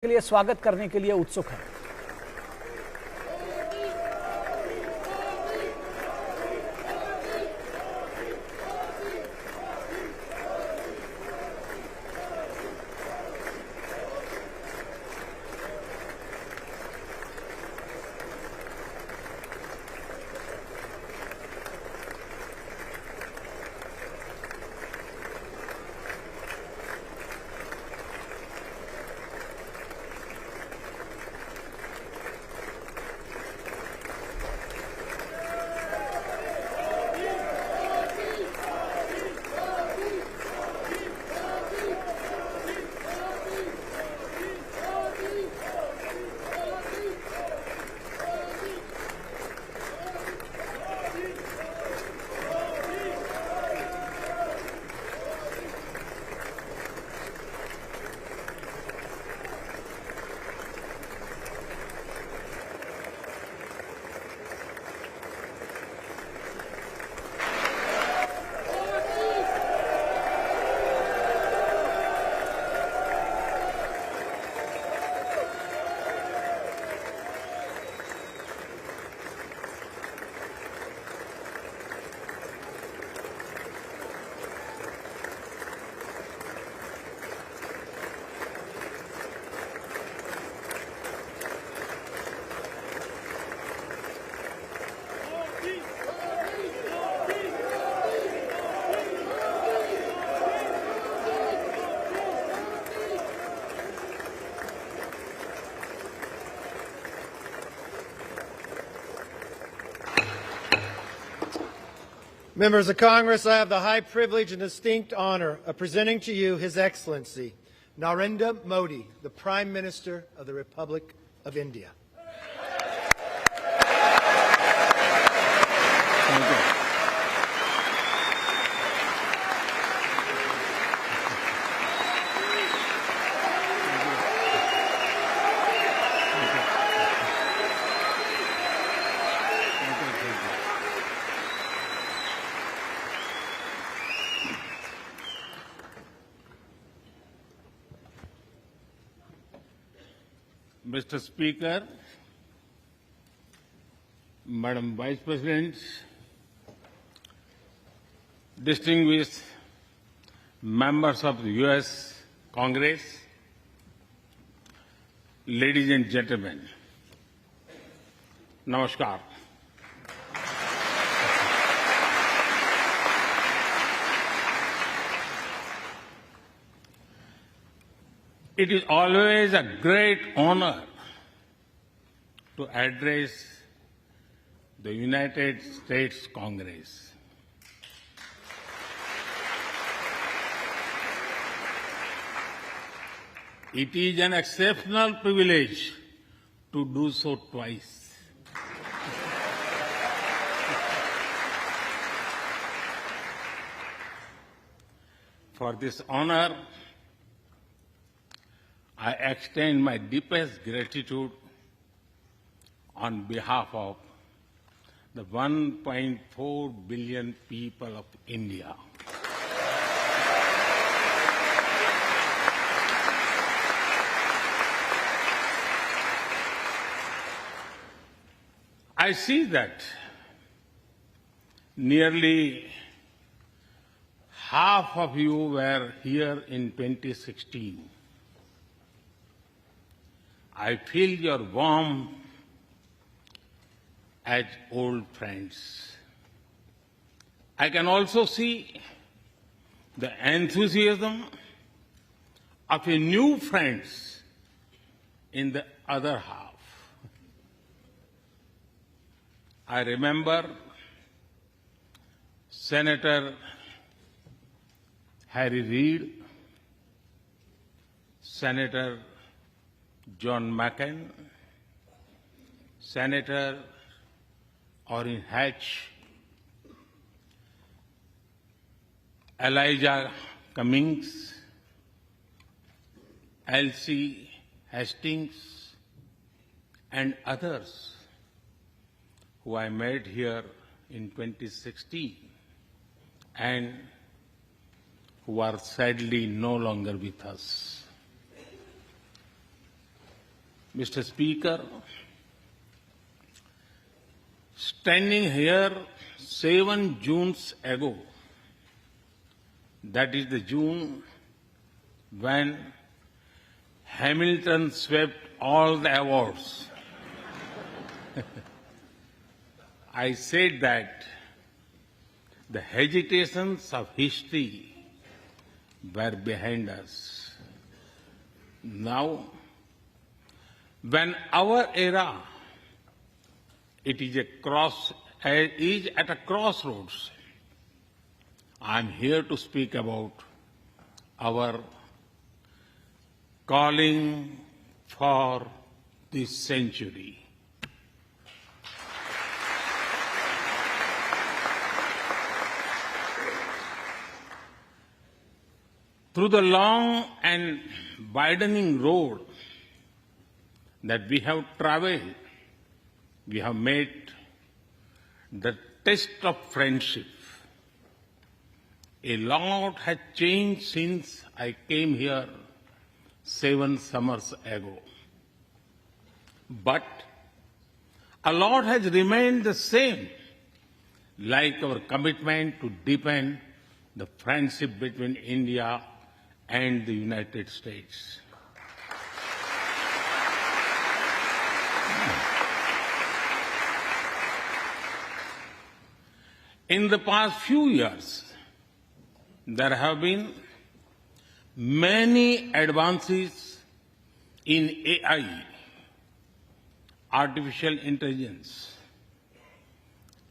के लिए स्वागत करने के लिए उत्सुक है। Members of Congress, I have the high privilege and distinct honor of presenting to you His Excellency Narendra Modi, the Prime Minister of the Republic of India. Thank you. Mr. Speaker, Madam Vice President, distinguished members of the U.S. Congress, ladies and gentlemen, Namaskar. It is always a great honor to address the United States Congress. It is an exceptional privilege to do so twice. For this honor, I extend my deepest gratitude on behalf of the 1.4 billion people of India. I see that nearly half of you were here in 2016. I feel your warmth as old friends. I can also see the enthusiasm of a new friends in the other half. I remember Senator Harry Reid, Senator John McCain, Senator Orrin Hatch, Elijah Cummings, Elsie Hastings, and others who I met here in 2016 and who are sadly no longer with us. Mr. Speaker, standing here 7 Junes ago, that is the June when Hamilton swept all the awards, I said that the hesitations of history were behind us. Now, when our era is at a crossroads, I am here to speak about our calling for this century. Through the long and widening road that we have traveled, we have met the test of friendship. A lot has changed since I came here 7 summers ago. But a lot has remained the same, like our commitment to deepen the friendship between India and the United States. In the past few years, there have been many advances in AI, artificial intelligence.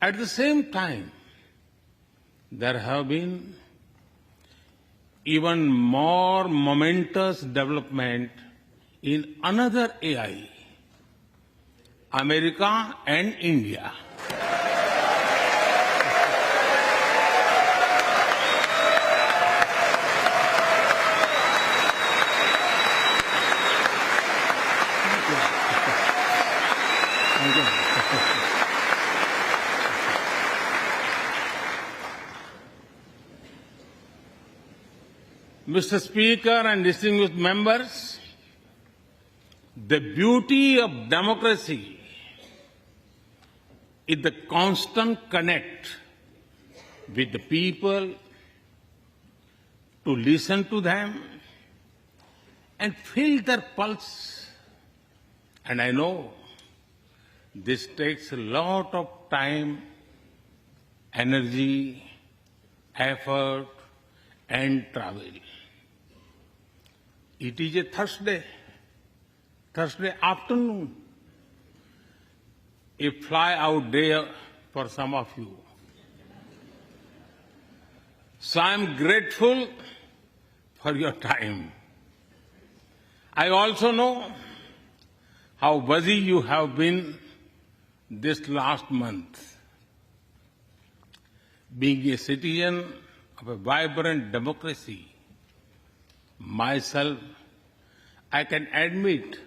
At the same time, there have been even more momentous development in another AI, America and India. Mr. Speaker and distinguished members, the beauty of democracy is the constant connect with the people, to listen to them and feel their pulse. And I know this takes a lot of time, energy, effort, and travel. It is a Thursday afternoon, a fly-out day for some of you. So I am grateful for your time. I also know how busy you have been this last month. Being a citizen of a vibrant democracy, myself, I can admit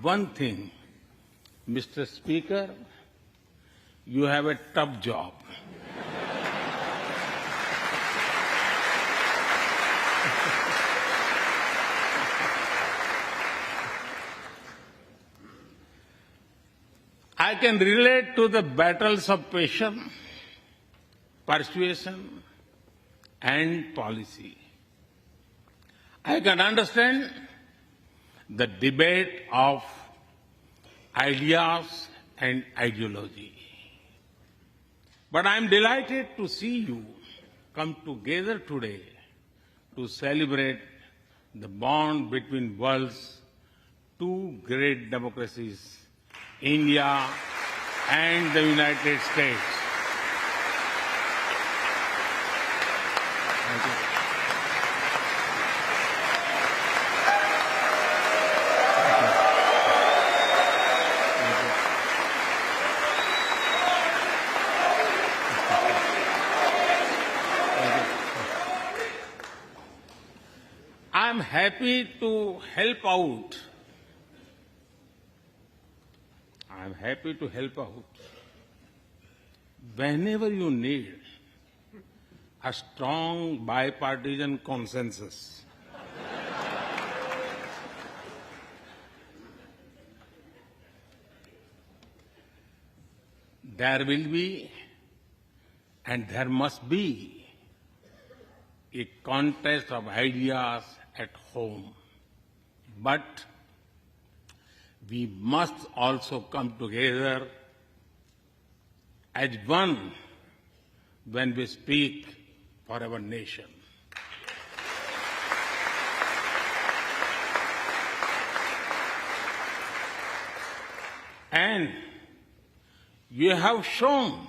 one thing, Mr. Speaker, you have a tough job. I can relate to the battles of patience, persuasion, and policy. I can understand the debate of ideas and ideology. But I am delighted to see you come together today to celebrate the bond between world's two great democracies, India and the United States. Thank you. I'm happy to help out. I'm happy to help out whenever you need a strong bipartisan consensus. there will be and there must be a contest of ideas at home. But we must also come together as one when we speak for our nation. And you have shown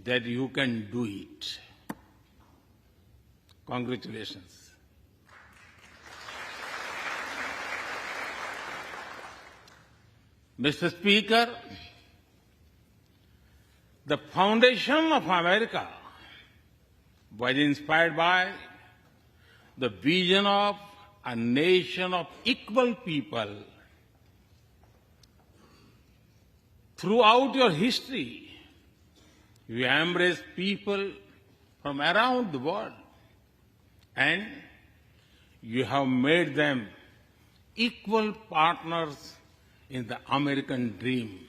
that you can do it. Congratulations. Mr. Speaker, the foundation of America was inspired by the vision of a nation of equal people. Throughout your history, you embrace people from around the world, and you have made them equal partners in the American dream.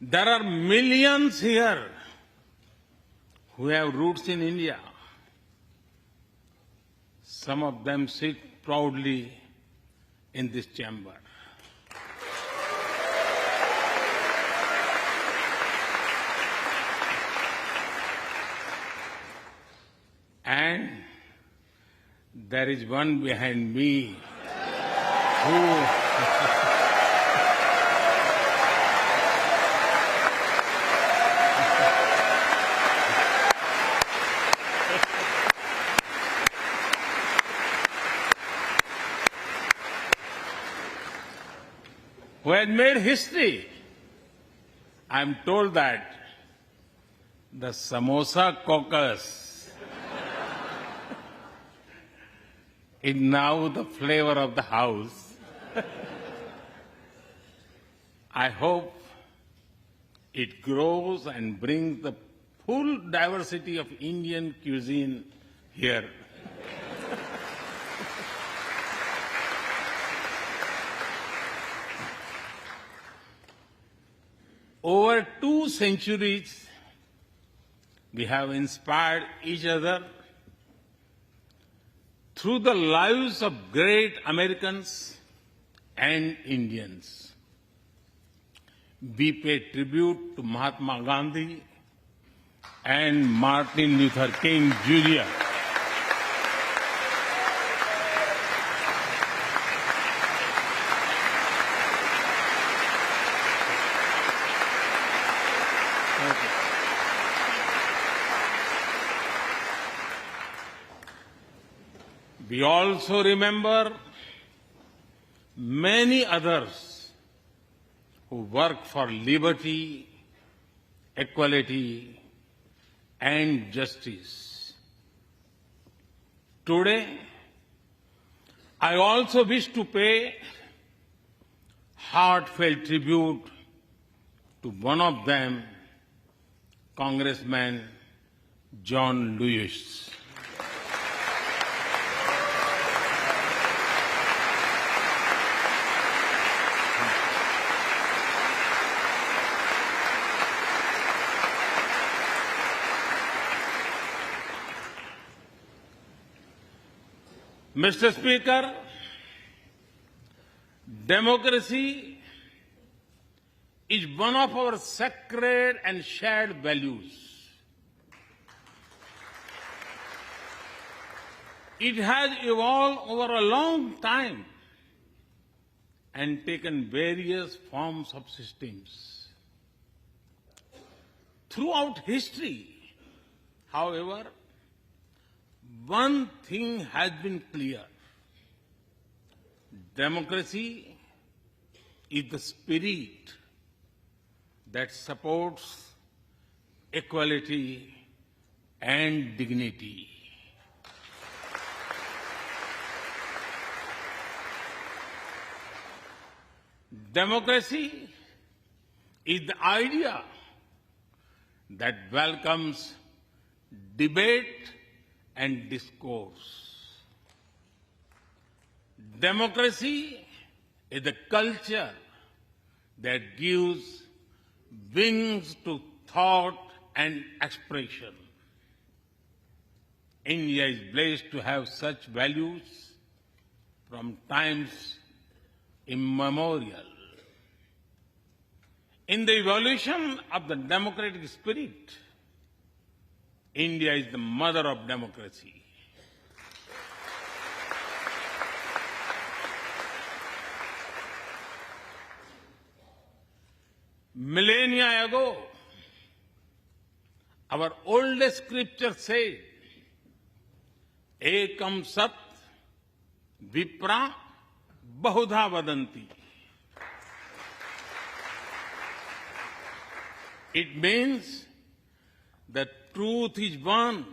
There are millions here who have roots in India. Some of them sit proudly in this chamber. And there is one behind me who has made history. I'm told that the Samosa caucus is now the flavor of the house. I hope it grows and brings the full diversity of Indian cuisine here. Over 2 centuries, we have inspired each other through the lives of great Americans and Indians. We pay tribute to Mahatma Gandhi and Martin Luther King Jr. We also remember many others who work for liberty, equality, and justice. Today, I also wish to pay heartfelt tribute to one of them, Congressman John Lewis. Mr. Speaker, democracy is one of our sacred and shared values. It has evolved over a long time and taken various forms of systems. Throughout history, however, one thing has been clear. Democracy is the spirit that supports equality and dignity. Democracy is the idea that welcomes debate and discourse. Democracy is the culture that gives wings to thought and expression. India is blessed to have such values from times immemorial. In the evolution of the democratic spirit, India is the mother of democracy. Millennia ago, our oldest scripture said, Ekam Sat Vipra Bahudha Vadanti. It means the truth is one,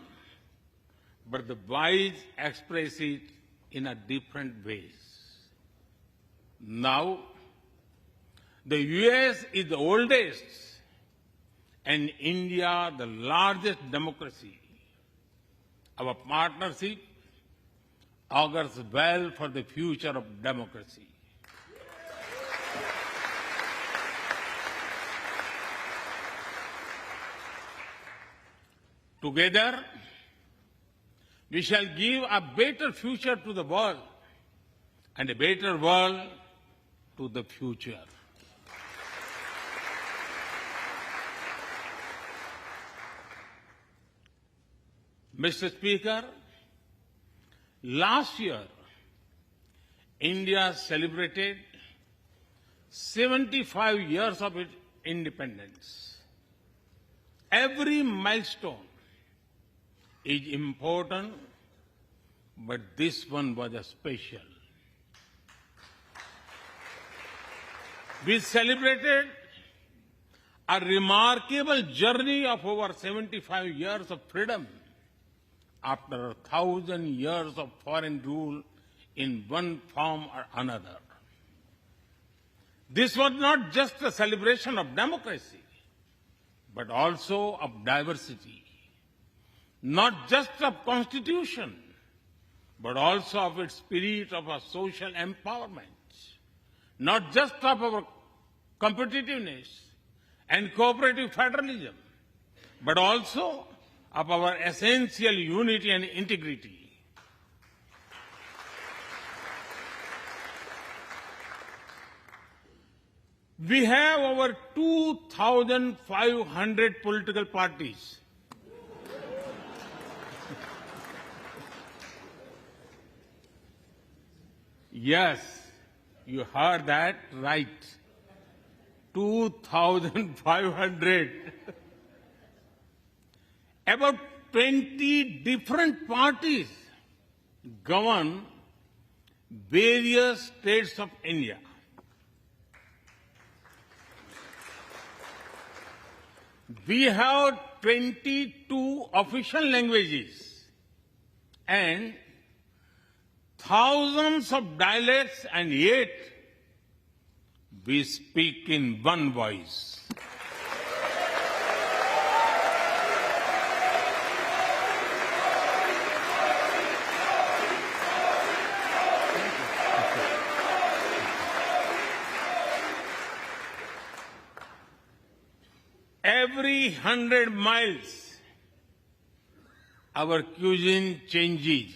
but the wise express it in a different ways. Now, the US is the oldest and India the largest democracy. Our partnership augurs well for the future of democracy. Together, we shall give a better future to the world and a better world to the future. Mr. Speaker, last year, India celebrated 75 years of its independence. Every milestone is important, but this one was a special. We celebrated a remarkable journey of over 75 years of freedom after 1,000 years of foreign rule in one form or another. This was not just a celebration of democracy, but also of diversity. Not just of constitution, but also of its spirit of a social empowerment. Not just of our competitiveness and cooperative federalism, but also of our essential unity and integrity. We have over 2,500 political parties. Yes, you heard that right. 2,500. About 20 different parties govern various states of India. We have 22 official languages and thousands of dialects, and yet we speak in one voice. Every 100 miles, our cuisine changes.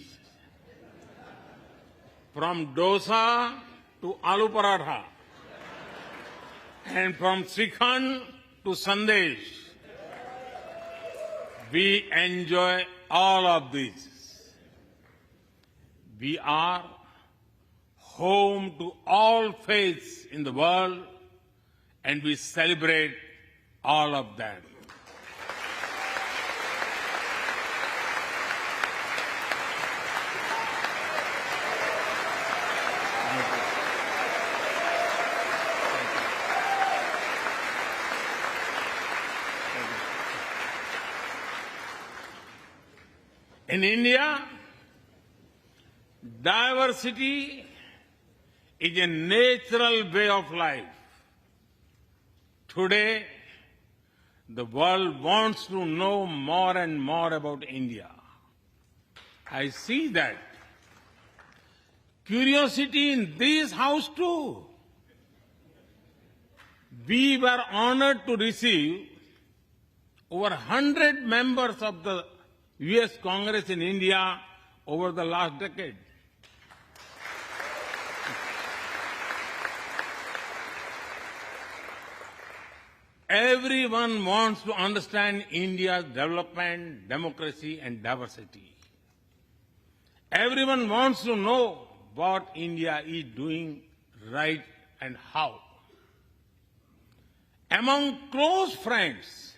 From dosa to aloo paratha, and from Srikhand to Sandesh. We enjoy all of this. We are home to all faiths in the world, and we celebrate all of them. In India, diversity is a natural way of life. Today, the world wants to know more and more about India. I see that curiosity in this house too. We were honored to receive over 100 members of the US Congress in India over the last decade. Everyone wants to understand India's development, democracy, and diversity. Everyone wants to know what India is doing right and how. Among close friends,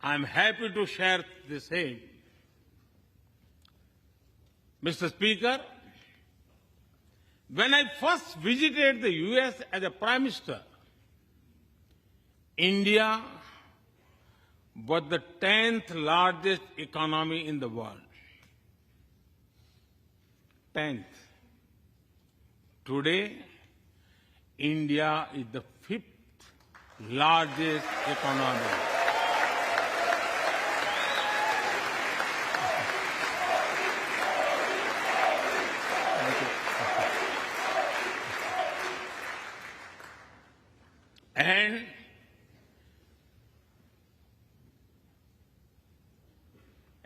I am happy to share the same. Mr. Speaker, when I first visited the US as a Prime Minister, India was the 10th largest economy in the world. 10th. Today, India is the 5th largest economy.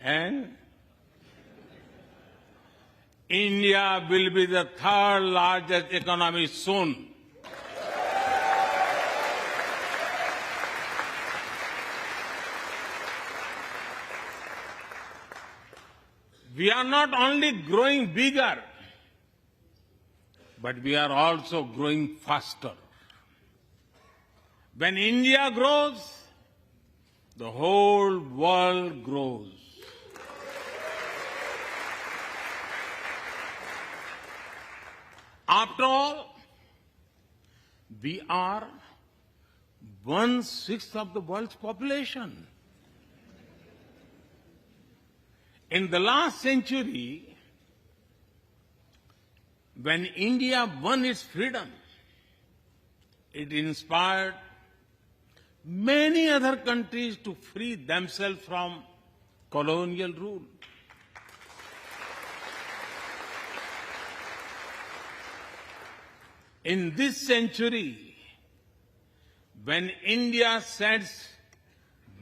And India will be the 3rd largest economy soon. We are not only growing bigger, but we are also growing faster. When India grows, the whole world grows. After all, we are 1/6 of the world's population. In the last century, when India won its freedom, it inspired many other countries to free themselves from colonial rule. In this century, when India sets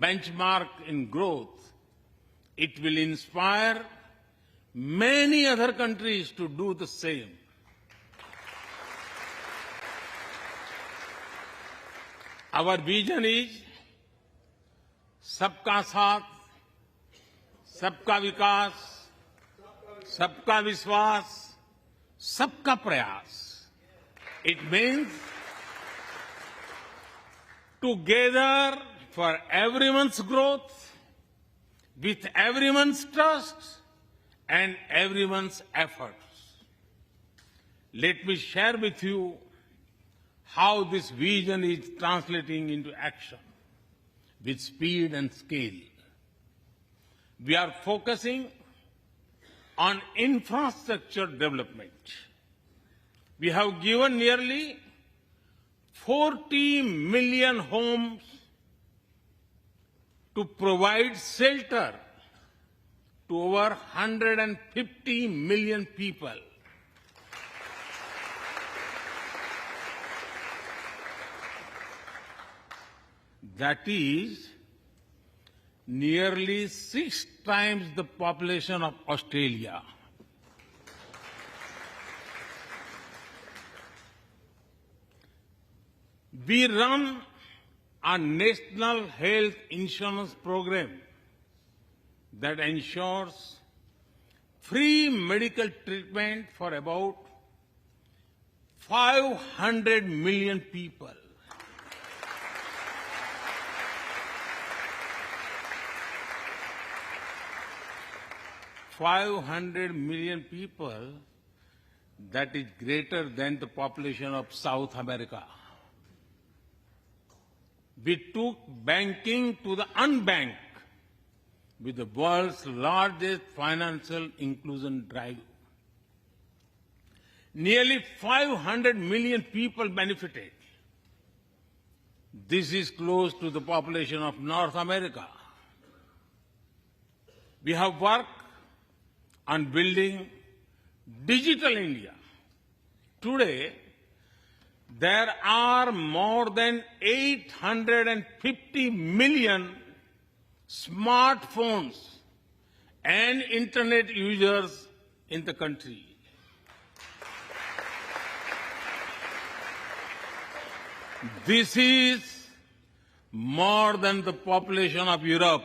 benchmark in growth, it will inspire many other countries to do the same. Our vision is सबका साथ, सबका विकास, सबका विश्वास, सबका प्रयास. It means together for everyone's growth, with everyone's trust and everyone's efforts. Let me share with you how this vision is translating into action with speed and scale. We are focusing on infrastructure development. We have given nearly 40 million homes to provide shelter to over 150 million people. That is nearly 6 times the population of Australia. We run a national health insurance program that ensures free medical treatment for about 500 million people. $500 million people, that is greater than the population of South America. We took banking to the unbanked with the world's largest financial inclusion drive. Nearly 500 million people benefited. This is close to the population of North America. We have worked on building Digital India. Today, there are more than 850 million smartphones and internet users in the country. This is more than the population of Europe.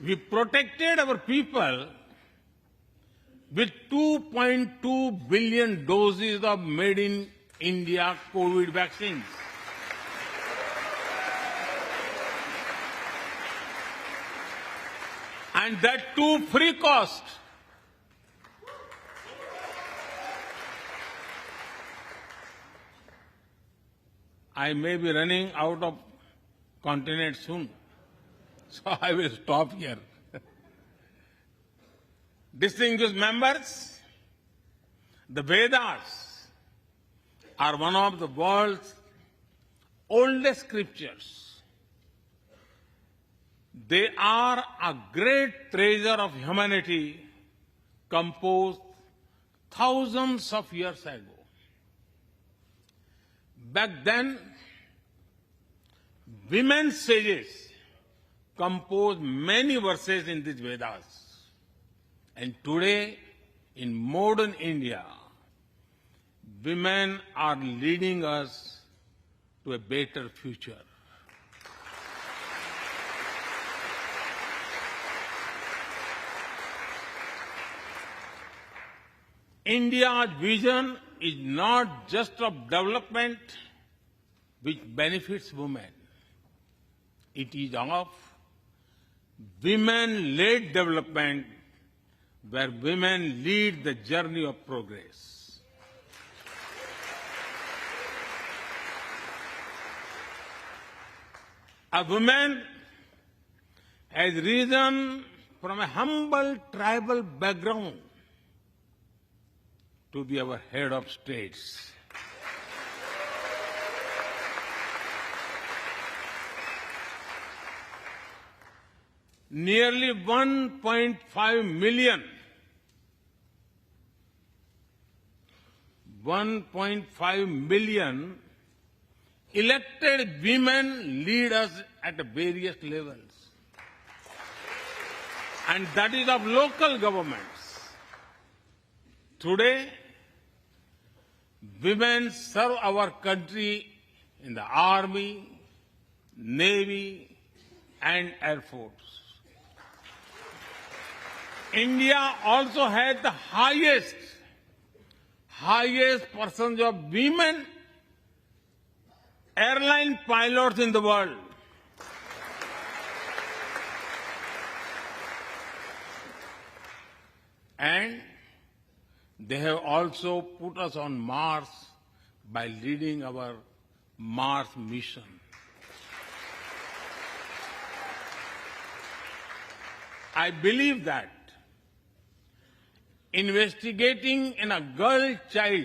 We protected our people with 2.2 billion doses of made in India COVID vaccines. And that too free cost. I may be running out of continent soon, so I will stop here. Distinguished members, the Vedas are one of the world's oldest scriptures. They are a great treasure of humanity composed thousands of years ago. Back then, women sages composed many verses in these Vedas. And today, in modern India, women are leading us to a better future. India's vision is not just of development which benefits women. It is of women-led development where women lead the journey of progress. A woman has risen from a humble tribal background to be our head of states. Nearly 1.5 million elected women lead us at various levels. And that is of local governments. Today, women serve our country in the Army, Navy, and Air Force. India also has the highest percentage of women airline pilots in the world. And they have also put us on Mars by leading our Mars mission. I believe that investigating in a girl child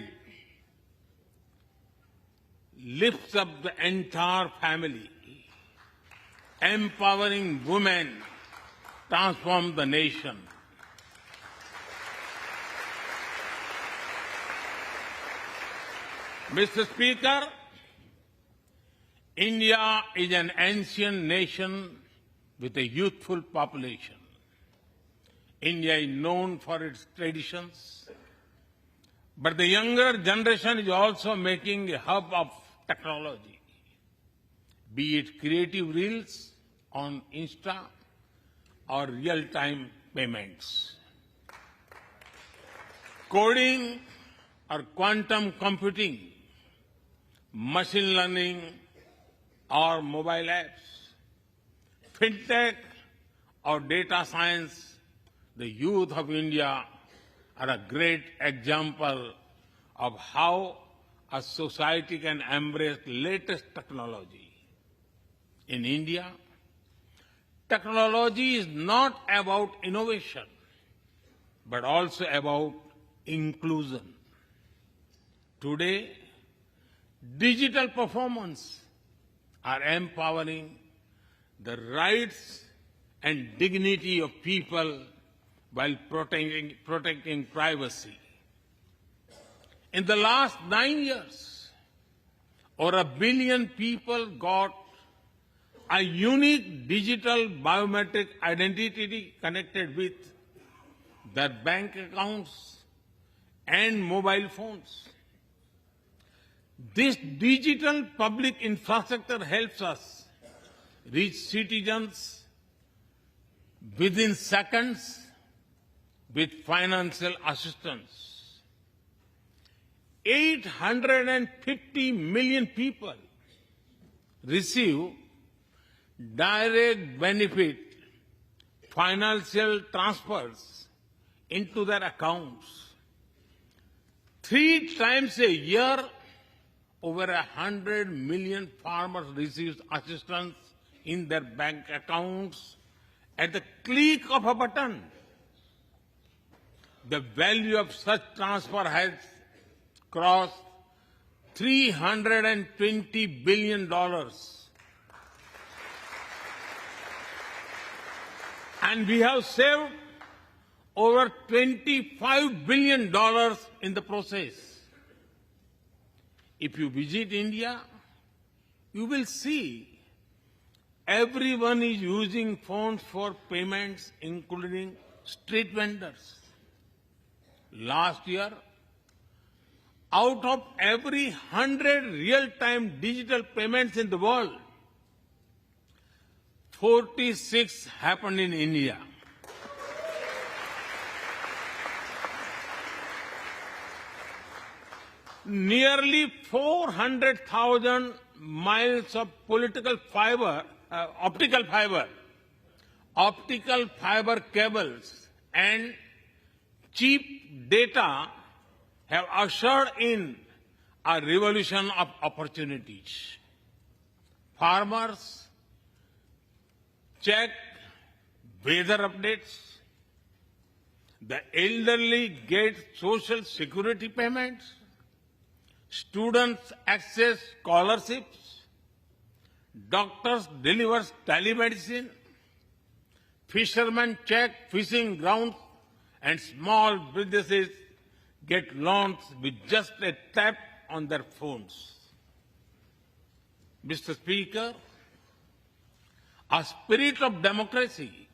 lifts up the entire family. Empowering women transforms the nation. Mr. Speaker, India is an ancient nation with a youthful population. India is known for its traditions, but the younger generation is also making a hub of technology, be it creative reels on Insta or real-time payments. Coding or quantum computing, machine learning or mobile apps, fintech or data science, the youth of India are a great example of how a society can embrace latest technology. In India, technology is not about innovation, but also about inclusion. Today, digital performance are empowering the rights and dignity of people while protecting privacy. In the last 9 years, over 1 billion people got a unique digital biometric identity connected with their bank accounts and mobile phones. This digital public infrastructure helps us reach citizens within seconds with financial assistance. 850 million people receive direct benefit financial transfers into their accounts. 3 times a year, over 100 million farmers receive assistance in their bank accounts at the click of a button. The value of such transfer has crossed $320 billion. And we have saved over $25 billion in the process. If you visit India, you will see everyone is using phones for payments, including street vendors. Last year, out of every 100 real-time digital payments in the world, 46 happened in India. Nearly 400,000 miles of optical fiber cables, and cheap data have ushered in a revolution of opportunities. Farmers check weather updates. The elderly get social security payments. Students access scholarships. Doctors deliver telemedicine. Fishermen check fishing grounds, and small businesses get loans with just a tap on their phones. Mr. Speaker, a spirit of democracy,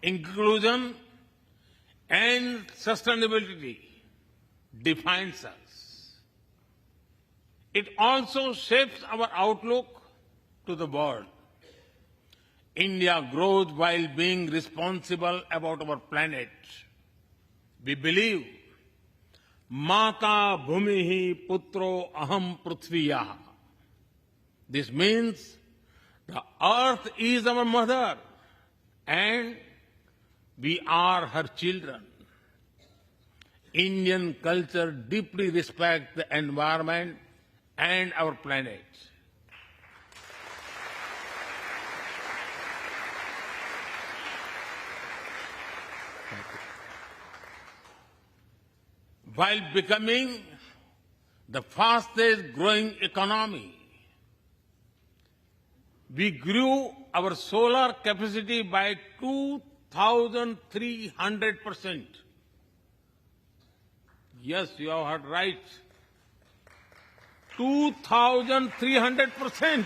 inclusion, and sustainability defines us. It also shapes our outlook to the world. India grows while being responsible about our planet. We believe, Mata Bhumihi Putro Aham Prithviya. This means the earth is our mother and we are her children. Indian culture deeply respects the environment and our planet. While becoming the fastest growing economy, we grew our solar capacity by 2,300%. Yes, you have heard right. 2,300%.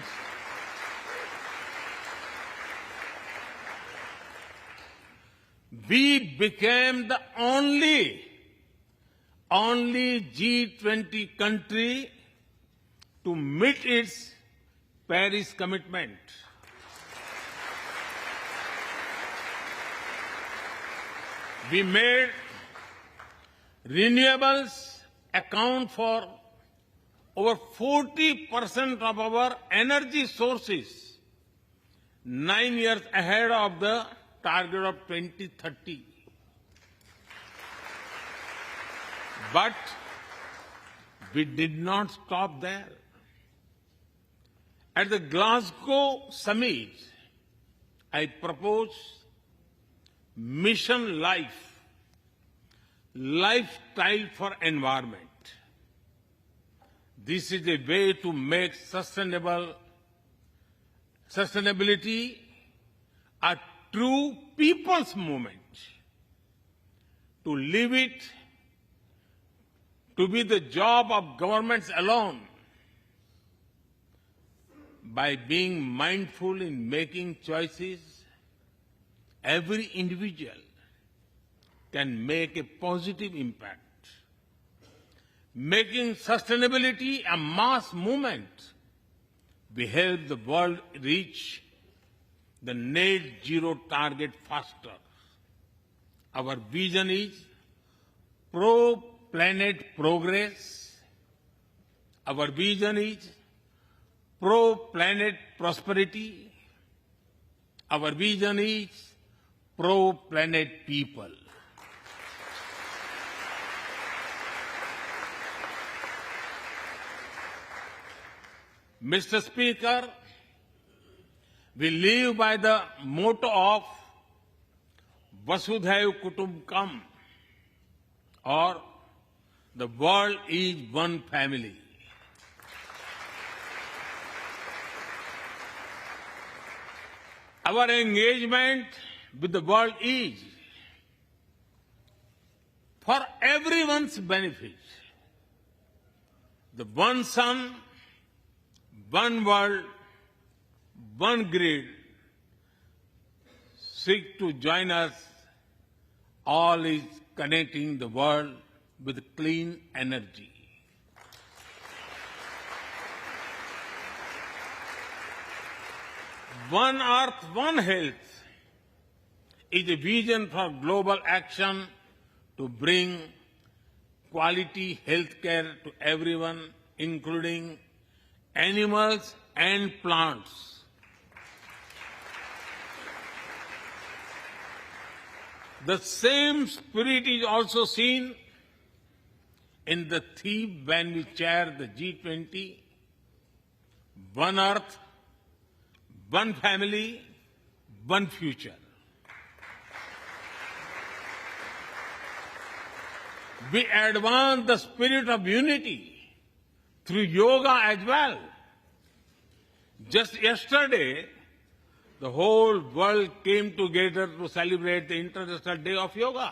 We became the only G20 country to meet its Paris commitment. We made renewables account for over 40% of our energy sources, 9 years ahead of the target of 2030. But we did not stop there. At the Glasgow summit, I proposed Mission Life, lifestyle for environment. This is a way to make sustainability a true people's movement. To leave it to be the job of governments alone, by being mindful in making choices, every individual can make a positive impact. Making sustainability a mass movement, we help the world reach the net zero target faster. Our vision is pro-planet progress. Our vision is pro-planet prosperity. Our vision is pro-planet people. Mr. Speaker, we live by the motto of Vasudhaiv Kutumbakam, or the world is one family. Our engagement with the world is for everyone's benefit. The one sun, one world, one grid seek to join us. All is connecting the world with clean energy. One Earth, One Health is a vision for global action to bring quality health care to everyone, including animals and plants. The same spirit is also seen in the theme when we chair the G20, One Earth, One Family, One Future. We advance the spirit of unity through yoga as well. Just yesterday, the whole world came together to celebrate the International Day of Yoga.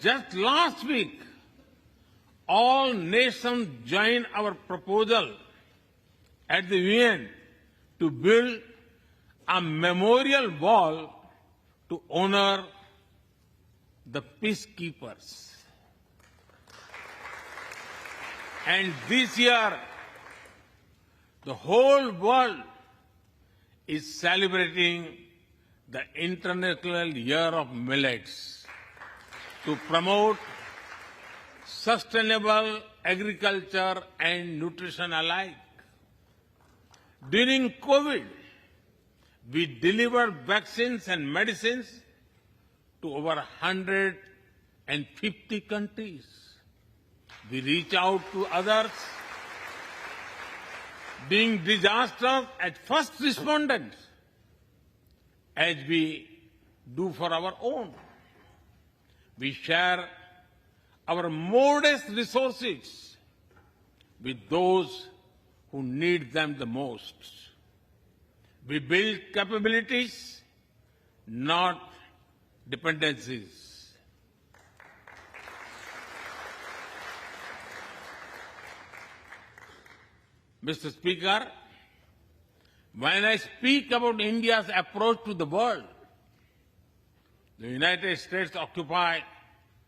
Just last week, all nations joined our proposal at the UN to build a memorial wall to honor the peacekeepers. And this year, the whole world is celebrating the International Year of Millets to promote sustainable agriculture and nutrition alike. During COVID, we delivered vaccines and medicines to over 150 countries. We reach out to others, being disasters as first responders, as we do for our own. We share our modest resources with those who need them the most. We build capabilities, not dependencies. Mr. Speaker, when I speak about India's approach to the world, the United States occupy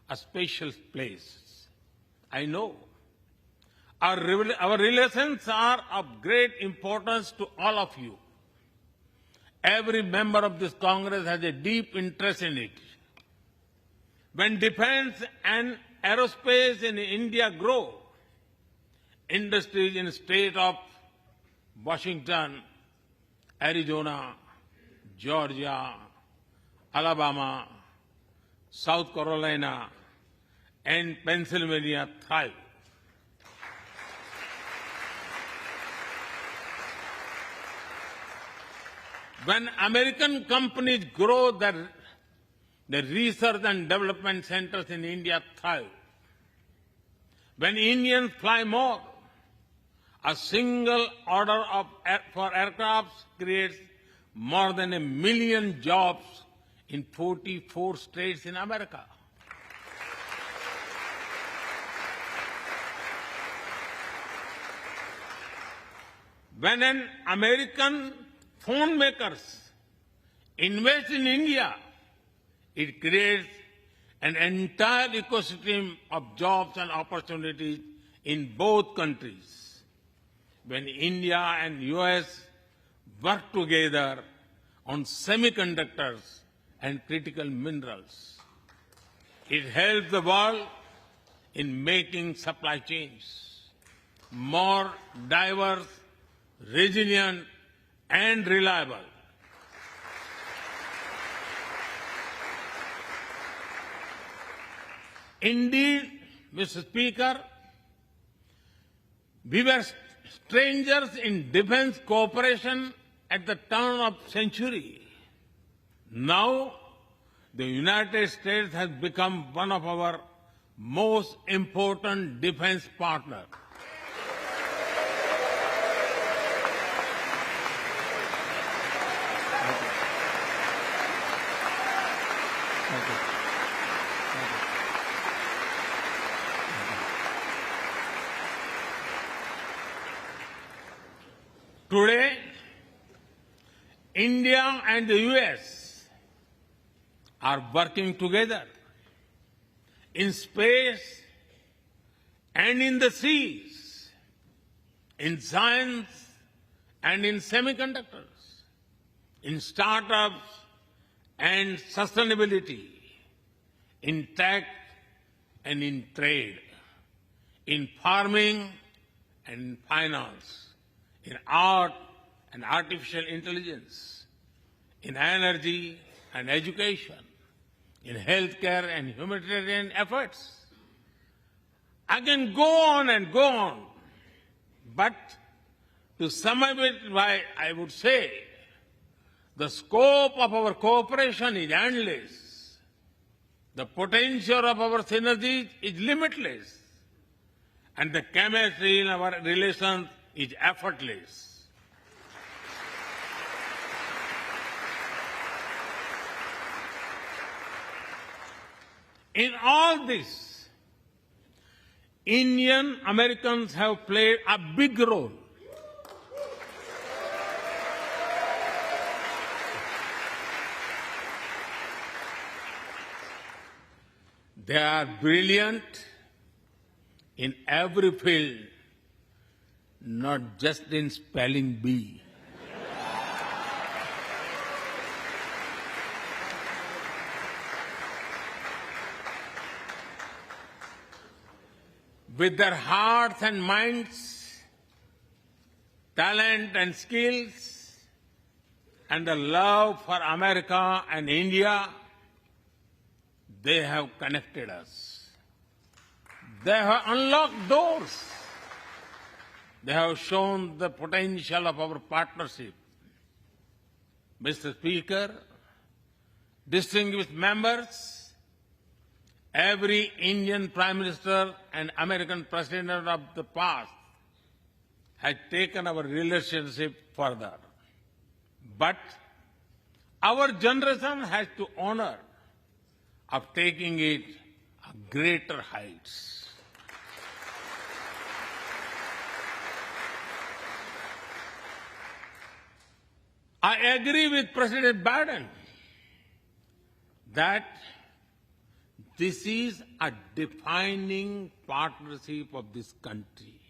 a special place. I know. Our relations are of great importance to all of you. Every member of this Congress has a deep interest in it. When defense and aerospace in India grow, industries in the state of Washington, Arizona, Georgia, Alabama, South Carolina, and Pennsylvania thrive. When American companies grow, the research and development centers in India thrive. When Indians fly more, A single order for aircrafts creates more than 1 million jobs in 44 states in America. When an American phone makers invest in India, it creates an entire ecosystem of jobs and opportunities in both countries. When India and US work together on semiconductors and critical minerals, it helps the world in making supply chains more diverse, resilient, and reliable. Indeed, Mr. Speaker, we were strangers in defense cooperation at the turn of the century. Now, the United States has become one of our most important defense partners. Today, India and the US are working together in space and in the seas, in science and in semiconductors, in startups and sustainability, in tech and in trade, in farming and finance, in art and artificial intelligence, in energy and education, in healthcare and humanitarian efforts. I can go on and go on, but to sum up it, I would say the scope of our cooperation is endless. The potential of our synergies is limitless. And the chemistry in our relations is effortless. In all this, Indian Americans have played a big role. They are brilliant in every field, not just in spelling bee. With their hearts and minds, talent and skills, and the love for America and India, they have connected us. They have unlocked doors. They have shown the potential of our partnership. Mr. Speaker, distinguished members, every Indian Prime Minister and American President of the past has taken our relationship further. But our generation has to honor of taking it to greater heights. I agree with President Biden that this is a defining partnership of this country,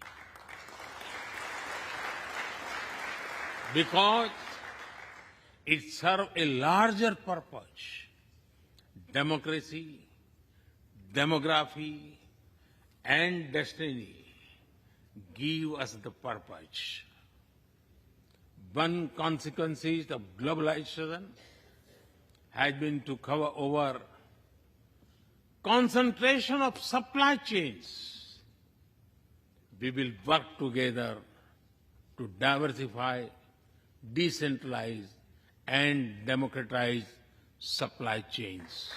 because it serves a larger purpose: democracy, demography, and destiny give us the purpose. One consequence of globalization has been to cover over concentration of supply chains. We will work together to diversify, decentralize, and democratize supply chains.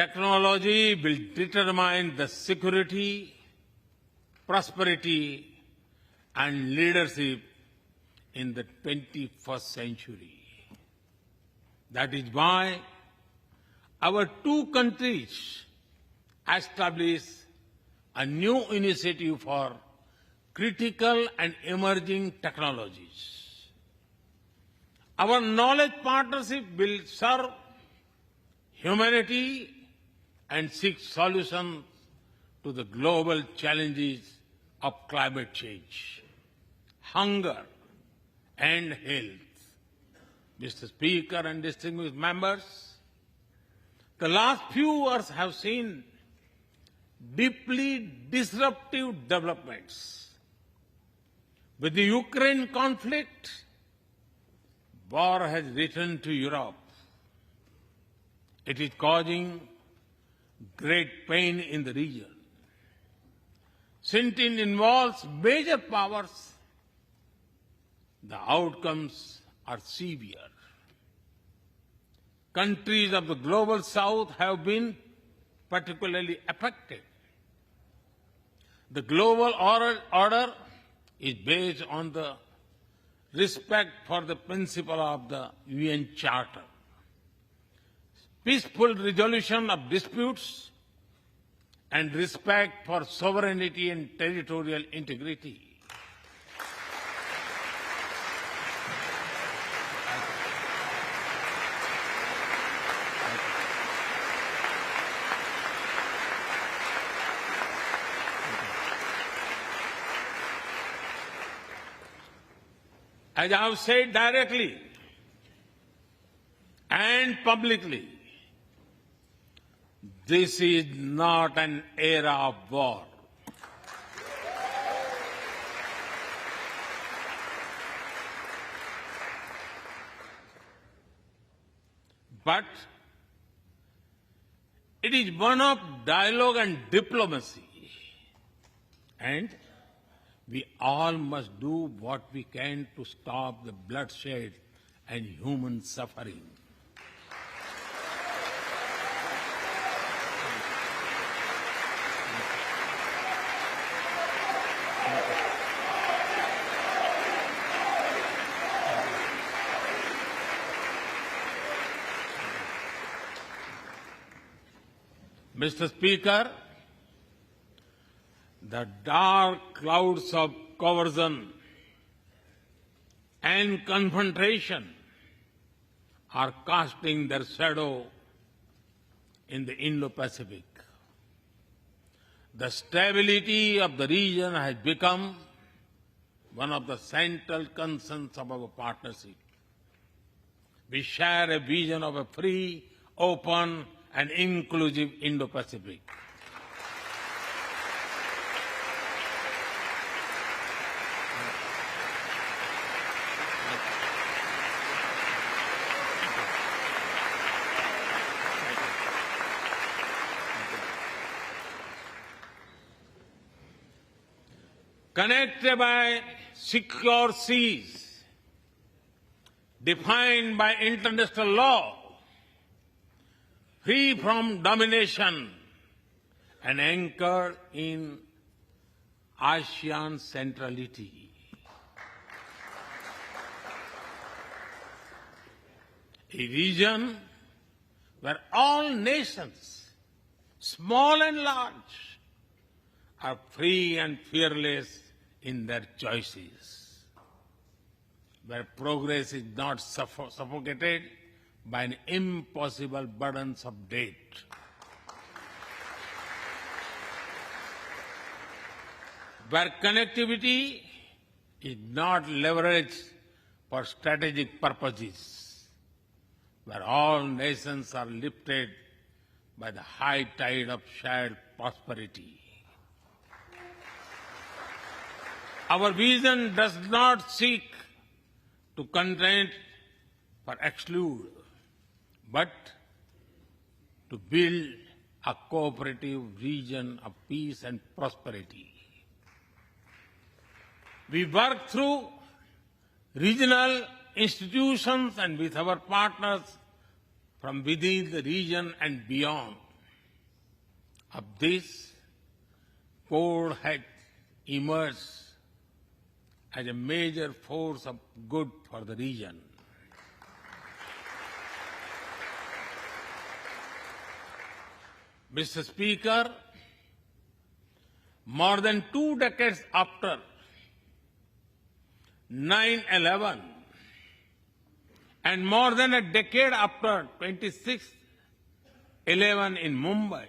Technology will determine the security, prosperity, and leadership in the 21st century. That is why our two countries established a new initiative for critical and emerging technologies. Our knowledge partnership will serve humanity and seek solutions to the global challenges of climate change, hunger, and health. Mr. Speaker and distinguished members, the last few years have seen deeply disruptive developments. With the Ukraine conflict, war has returned to Europe. It is causing great pain in the region. Since it involves major powers, the outcomes are severe. Countries of the global south have been particularly affected. The global order is based on the respect for the principle of the UN Charter, peaceful resolution of disputes, and respect for sovereignty and territorial integrity. As I have said directly and publicly, this is not an era of war. But it is one of dialogue and diplomacy. And we all must do what we can to stop the bloodshed and human suffering. Mr. Speaker, the dark clouds of coercion and confrontation are casting their shadow in the Indo-Pacific. The stability of the region has become one of the central concerns of our partnership. We share a vision of a free, open, and inclusive Indo-Pacific. Connected by secure seas, defined by international law, free from domination, and anchored in ASEAN centrality. A region where all nations, small and large, are free and fearless in their choices, where progress is not suffocated by an impossible burdens of debt. Where connectivity is not leveraged for strategic purposes, where all nations are lifted by the high tide of shared prosperity. Our vision does not seek to content or exclude, but to build a cooperative region of peace and prosperity. We work through regional institutions and with our partners from within the region and beyond. of this code had emerged as a major force of good for the region. Mr. Speaker, more than 2 decades after 9/11 and more than a decade after 26/11 in Mumbai,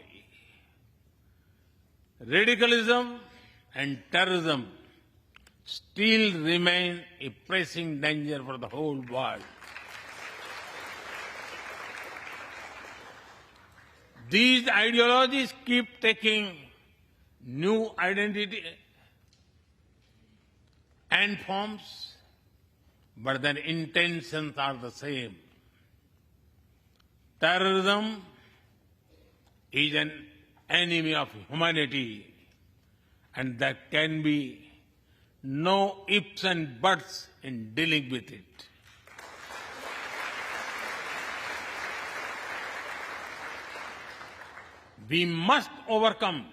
radicalism and terrorism still remain a pressing danger for the whole world. These ideologies keep taking new identity and forms, but their intentions are the same. Terrorism is an enemy of humanity, and there can be no ifs and buts in dealing with it. We must overcome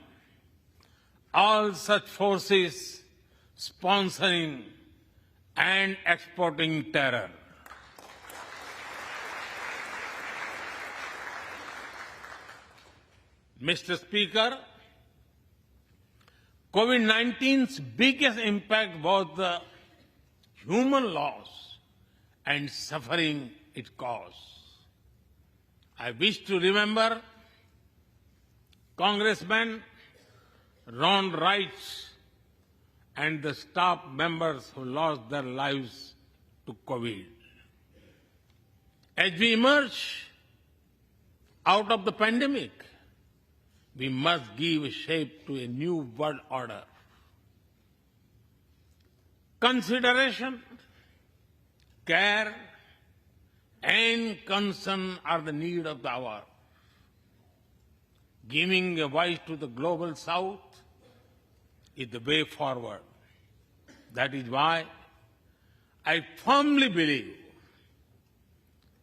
all such forces sponsoring and exporting terror. Mr. Speaker, COVID-19's biggest impact was the human loss and suffering it caused. I wish to remember Congressman Ron Wright and the staff members who lost their lives to COVID. As we emerge out of the pandemic, we must give shape to a new world order. Consideration, care, and concern are the need of the hour. Giving a voice to the global south is the way forward. That is why I firmly believe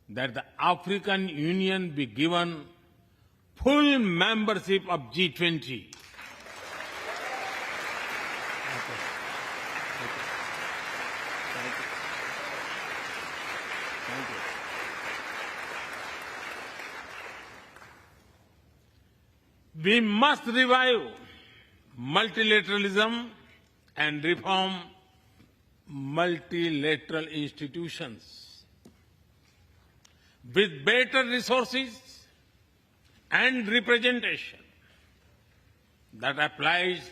that the African Union be given full membership of G20. We must revive multilateralism and reform multilateral institutions. With better resources and representation that applies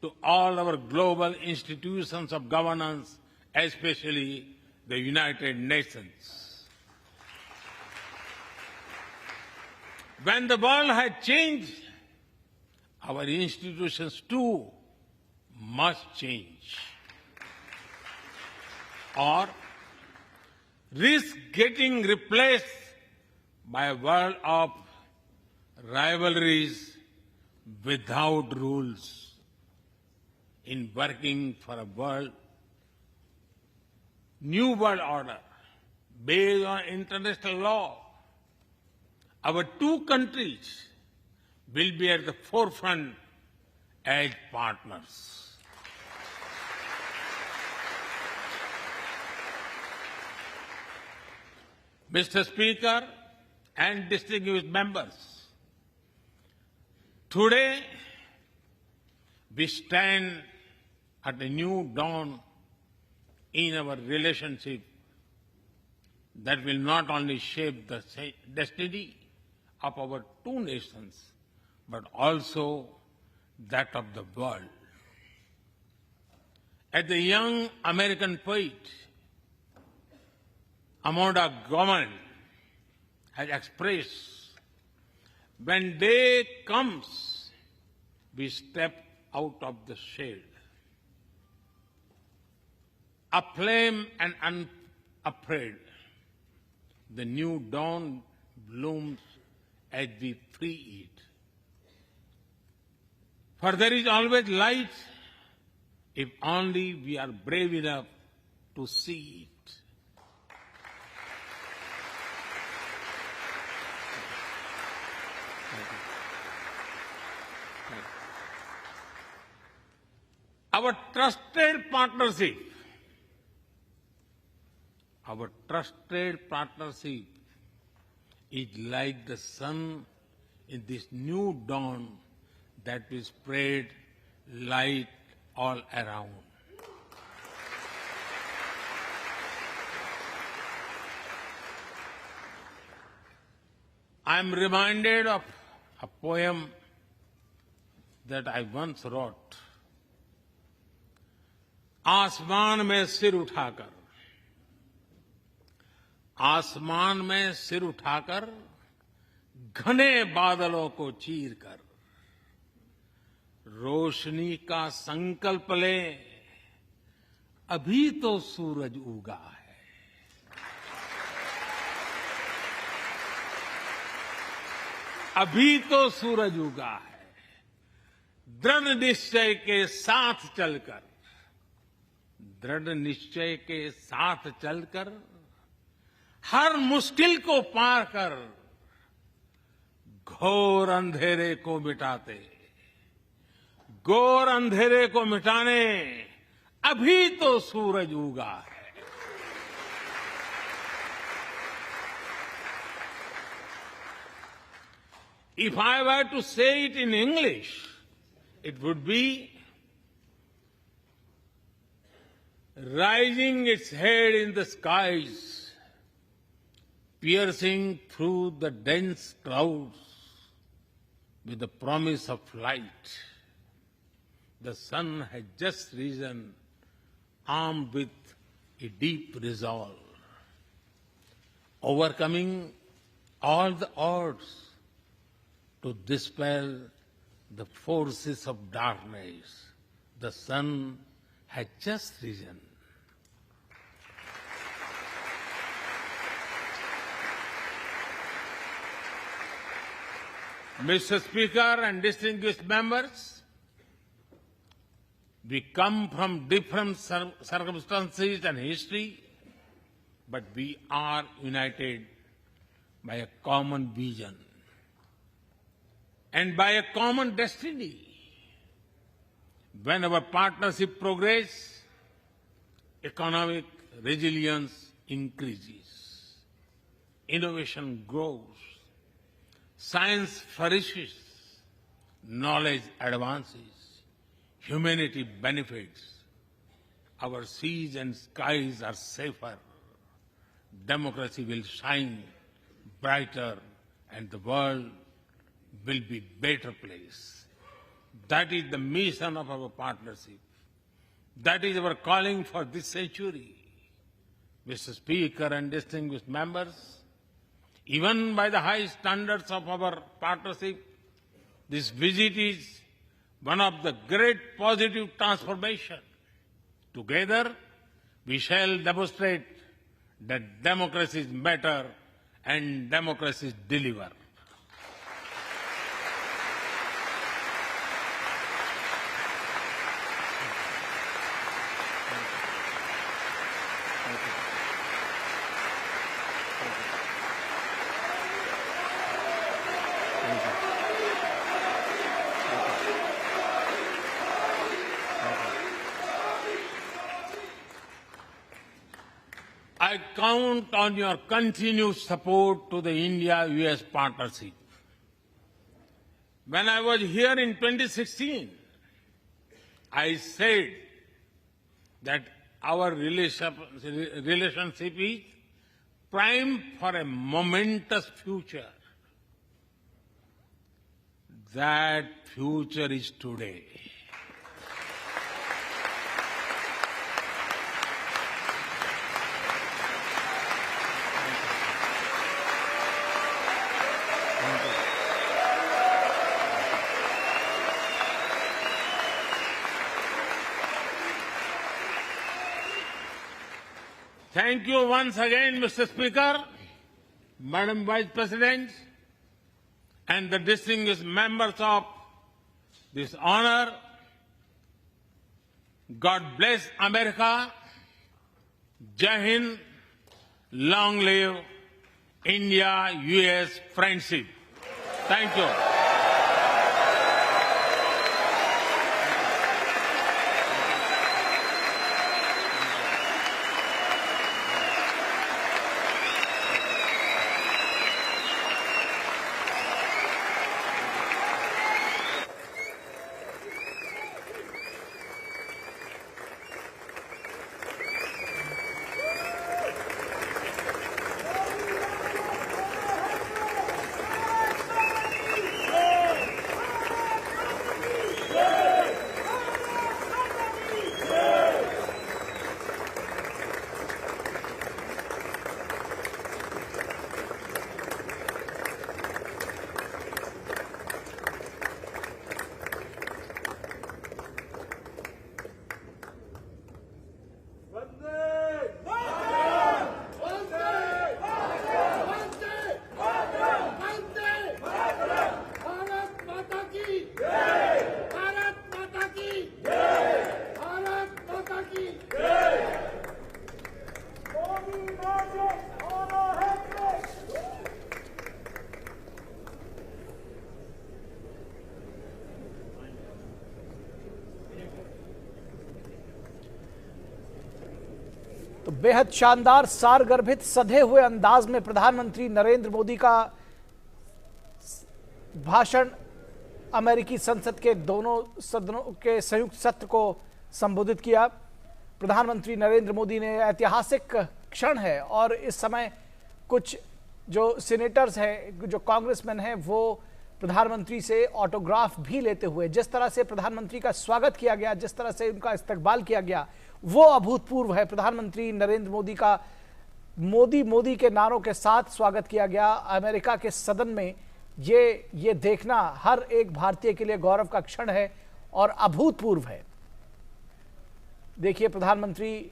to all our global institutions of governance, especially the United Nations. When the world has changed, our institutions too must change, or risk getting replaced by a world of rivalries without rules. In working for a new world order based on international law, our two countries will be at the forefront as partners. Mr. Speaker and distinguished members, today we stand at a new dawn in our relationship that will not only shape the destiny of our two nations, but also that of the world. As the young American poet Amanda Gorman has expressed, when day comes, we step out of the shade. Aflame and unafraid, the new dawn blooms as we free it. For there is always light if only we are brave enough to see it. Our trusted partnership, our trusted partnership is like the sun in this new dawn that will spread light all around. I am reminded of a poem that I once wrote. आसमान में सिर उठाकर, आसमान में सिर उठाकर, घने बादलों को चीरकर, रोशनी का संकल्प ले, अभी तो सूरज उगा है। अभी तो सूरज उगा है। दृढ़ निश्चय के साथ चलकर, दृढ़ निश्चय के साथ चलकर, हर मुश्किल को पार कर, घोर अंधेरे को मिटाते, घोर अंधेरे को मिटाने अभी तो सूरज उगा है। If I were to say it in English, it would be rising its head in the skies, piercing through the dense clouds with the promise of light. The sun has just risen, armed with a deep resolve, overcoming all the odds to dispel the forces of darkness. The sun has just risen. Mr. Speaker and distinguished members, we come from different circumstances and history, but we are united by a common vision and by a common destiny. When our partnership progresses, economic resilience increases, innovation grows, science flourishes, knowledge advances, humanity benefits, our seas and skies are safer, democracy will shine brighter, and the world will be a better place. That is the mission of our partnership. That is our calling for this century. Mr. Speaker and distinguished members, even by the high standards of our partnership, this visit is one of the great positive transformations. Together, we shall demonstrate that democracies matter and democracies deliver. I count on your continued support to the India-US partnership. When I was here in 2016, I said that our relationship is primed for a momentous future. That future is today. Thank you once again, Mr. Speaker, Madam Vice President, and the distinguished members of this honor. God bless America. Jai Hind. Long live India-US friendship. Thank you. बेहद शानदार, सारगर्भित, सधे हुए अंदाज में प्रधानमंत्री नरेंद्र मोदी का भाषण अमेरिकी संसद के दोनों सदनों के संयुक्त सत्र को संबोधित किया। प्रधानमंत्री नरेंद्र मोदी ने ऐतिहासिक क्षण है और इस समय कुछ जो सीनेटर्स हैं, जो कांग्रेसमैन हैं, वो प्रधानमंत्री से ऑटोग्राफ भी लेते हुए, जिस तरह से प्रधानमंत्री का स्वागत किया गया, जिस तरह से उनका इस्तकबाल किया गया, वो अभूतपूर्व है। प्रधानमंत्री नरेंद्र मोदी का मोदी मोदी के नारों के साथ स्वागत किया गया अमेरिका के सदन में। ये देखना हर एक भारतीय के लिए गौरव का क्षण है और अभूतपूर्व है। देखिए, प्रधानमंत्री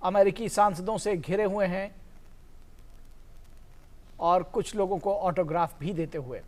अमेरिकी सांसदों से घिरे हुए हैं और कुछ लोगों को ऑटोग्राफ भी देते हुए।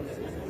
Thank you.